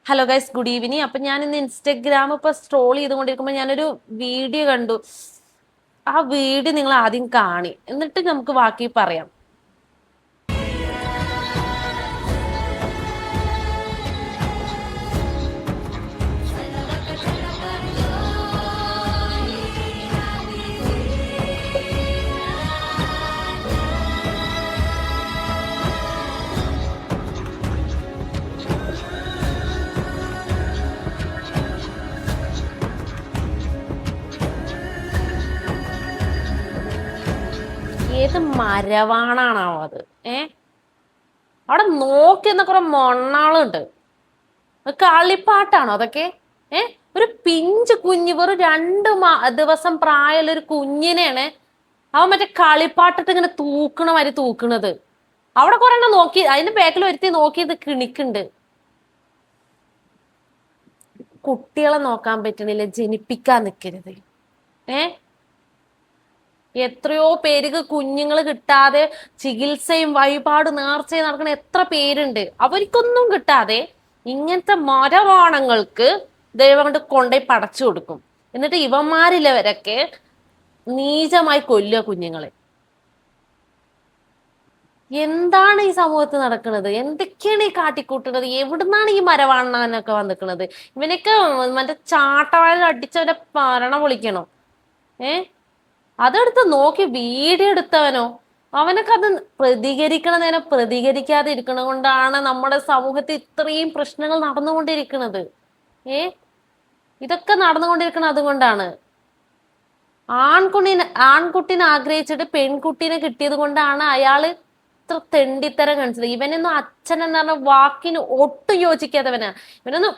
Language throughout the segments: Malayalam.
Hello guys, good evening. അപ്പൊ ഞാൻ ഇന്ന് ഇൻസ്റ്റഗ്രാം ഇപ്പൊ സ്ട്രോൾ ചെയ്തുകൊണ്ടിരിക്കുമ്പോൾ ഞാനൊരു വീഡിയോ കണ്ടു. ആ വീഡിയോ നിങ്ങൾ ആദ്യം കാണി, എന്നിട്ട് നമുക്ക് ബാക്കി പറയാം. ഏത് മരവാണാണോ അത്? അവിടെ നോക്കിയെന്ന കുറെ മൊണ്ണാളുണ്ട്. കളിപ്പാട്ടാണോ അതൊക്കെ? ഒരു പിഞ്ച് കുഞ്ഞ്, വെറും 2 ദിവസം പ്രായമുള്ള ഒരു കുഞ്ഞിനെയാണ് അവൻ മറ്റേ കളിപ്പാട്ടിട്ട് ഇങ്ങനെ തൂക്കണ മാതിരി തൂക്കണത്. അവിടെ കുറെ എണ്ണം നോക്കി, അതിന്റെ ബാക്കിൽ ഒരുത്തി നോക്കിയത് കിണിക്കുണ്ട്. കുട്ടികളെ നോക്കാൻ പറ്റണില്ല, ജനിപ്പിക്കാൻ നിൽക്കരുത്. ഏ എത്രയോ പേർക്ക് കുഞ്ഞുങ്ങൾ കിട്ടാതെ ചികിത്സയും വഴിപാട് നേർച്ചയും നടക്കുന്ന എത്ര പേരുണ്ട്. അവർക്കൊന്നും കിട്ടാതെ ഇങ്ങനത്തെ മരവാണങ്ങൾക്ക് ദൈവം കൊണ്ട് കൊണ്ടുപോയി പടച്ചു കൊടുക്കും. എന്നിട്ട് ഇവന്മാരിലവരൊക്കെ നീചമായി കൊല്ലുക കുഞ്ഞുങ്ങളെ. എന്താണ് ഈ സമൂഹത്തിൽ നടക്കുന്നത്? എന്തൊക്കെയാണ് ഈ കാട്ടിക്കൂട്ടുന്നത്? എവിടുന്നാണ് ഈ മരവാണനൊക്കെ വന്നിക്കുന്നത്? ഇവനൊക്കെ മറ്റേ ചാട്ടവാഴ അടിച്ചവന്റെ മരണം വിളിക്കണോ? അതെടുത്ത് നോക്കി വീഡിയോ എടുത്തവനോ? അവനൊക്കെ അത് പ്രതികരിക്കണ നേരം പ്രതികരിക്കാതെ ഇരിക്കണ കൊണ്ടാണ് നമ്മുടെ സമൂഹത്തിൽ ഇത്രയും പ്രശ്നങ്ങൾ നടന്നുകൊണ്ടിരിക്കുന്നത്. ഏ ഇതൊക്കെ നടന്നുകൊണ്ടിരിക്കണം അതുകൊണ്ടാണ്. ആൺകുട്ടിനെ ആഗ്രഹിച്ചിട്ട് പെൺകുട്ടീനെ കിട്ടിയത് കൊണ്ടാണ് അയാള് ഇത്ര തെണ്ടിത്തരം കാണിച്ചത്. ഇവനൊന്നും അച്ഛൻ എന്ന് പറഞ്ഞ വാക്കിന് ഒട്ടും യോജിക്കാത്തവനാ. ഇവനൊന്നും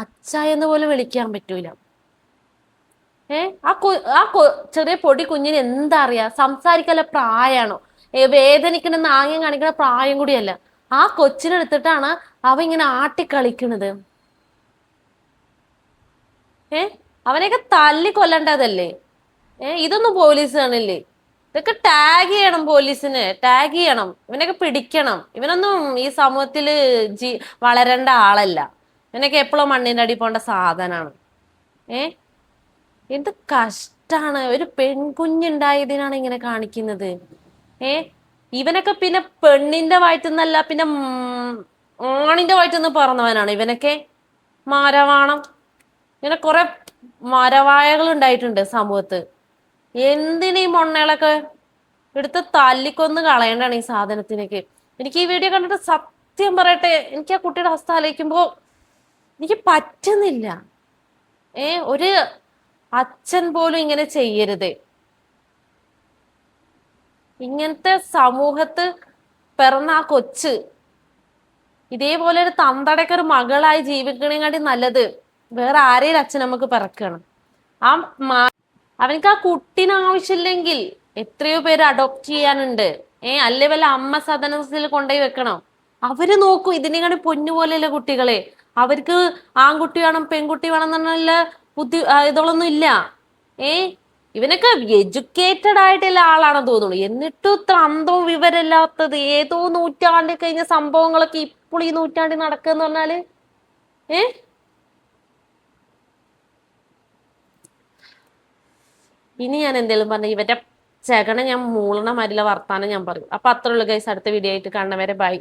അച്ഛ എന്ന് പോലും വിളിക്കാൻ പറ്റൂല. ചെറിയ പൊടി കുഞ്ഞിന് എന്താ അറിയാ? സംസാരിക്കാനുള്ള പ്രായമാണോ? വേദനിക്കണമെന്ന് ആംഗ്യം കാണിക്കുന്ന പ്രായം കൂടിയല്ല. ആ കൊച്ചിനെടുത്തിട്ടാണ് അവ ഇങ്ങനെ ആട്ടിക്കളിക്കണത്. അവനെയൊക്കെ തല്ലി കൊല്ലണ്ടതല്ലേ? ഇതൊന്നും പോലീസ് കാണില്ലേ? ഇതൊക്കെ ടാഗ് ചെയ്യണം, പോലീസിന് ടാഗ് ചെയ്യണം, ഇവനൊക്കെ പിടിക്കണം. ഇവനൊന്നും ഈ സമൂഹത്തില് വളരേണ്ട ആളല്ല. ഇവനൊക്കെ എപ്പോഴും മണ്ണിന്റെ അടി പോണ്ട സാധനാണ്. എന്ത് കഷ്ടാണ്! ഒരു പെൺകുഞ്ഞുണ്ടായതിനാണ് ഇങ്ങനെ കാണിക്കുന്നത്. ഇവനൊക്കെ പിന്നെ പെണ്ണിന്റെ വയറ്റുന്നല്ല, പിന്നെ ആണിന്റെ വയറ്റുനിന്ന് പറഞ്ഞവനാണ് ഇവനൊക്കെ. മരവാണം. ഇങ്ങനെ കുറെ മരവായകൾ ഉണ്ടായിട്ടുണ്ട് സമൂഹത്ത്. എന്തിനീ മൊണ്ണകളൊക്കെ എടുത്ത് തല്ലിക്കൊന്ന് കളയണ്ടാണ് ഈ സാധനത്തിനൊക്കെ. എനിക്ക് ഈ വീഡിയോ കണ്ടിട്ട് സത്യം പറയട്ടെ, എനിക്ക് ആ കുട്ടിയുടെ അവസ്ഥ ആലോചിക്കുമ്പോ എനിക്ക് പറ്റുന്നില്ല. ഒരു അച്ഛൻ പോലും ഇങ്ങനെ ചെയ്യരുത്. ഇങ്ങനത്തെ സമൂഹത്ത് പിറന്ന ആ കൊച്ച് ഇതേപോലെ ഒരു തന്തടക്ക ഒരു മകളായി ജീവിക്കണേക്കാട്ടി നല്ലത് വേറെ ആരെയും അച്ഛൻ നമുക്ക് പിറക്കണം. ആ അവനക്ക് ആ കുട്ടീനെ ആവശ്യമില്ലെങ്കിൽ എത്രയോ പേര് അഡോപ്റ്റ് ചെയ്യാനുണ്ട്. അല്ലേ വല്ല അമ്മ സദനത്തിൽ കൊണ്ടുപോയി വെക്കണം. അവര് നോക്കൂ ഇതിനെക്കാട്ടി പൊന്നുപോലെയല്ല കുട്ടികളെ. അവർക്ക് ആൺകുട്ടി വേണം പെൺകുട്ടി വേണം എന്നുള്ള ഇതൊന്നും ഇല്ല. ഇവനൊക്കെ എഡ്യൂക്കേറ്റഡ് ആയിട്ടുള്ള ആളാണെന്ന് തോന്നുന്നു. എന്നിട്ടും ഇത്ര അന്തവും വിവരമില്ലാത്തത്, ഏതോ നൂറ്റാണ്ടിൽ കഴിഞ്ഞ സംഭവങ്ങളൊക്കെ ഇപ്പോൾ ഈ നൂറ്റാണ്ടിൽ നടക്കുക എന്ന് പറഞ്ഞാല് ഇനി ഞാൻ എന്തെങ്കിലും പറഞ്ഞ ഇവന്റെ ചകണ ഞാൻ മൂളണ മാതിരിയുള്ള വർത്താനം ഞാൻ പറയും. അപ്പൊ അത്രേ ഉള്ളൂ ഗൈസ്. അടുത്ത വീഡിയോ ആയിട്ട് കാണുന്നവരെ ബൈ.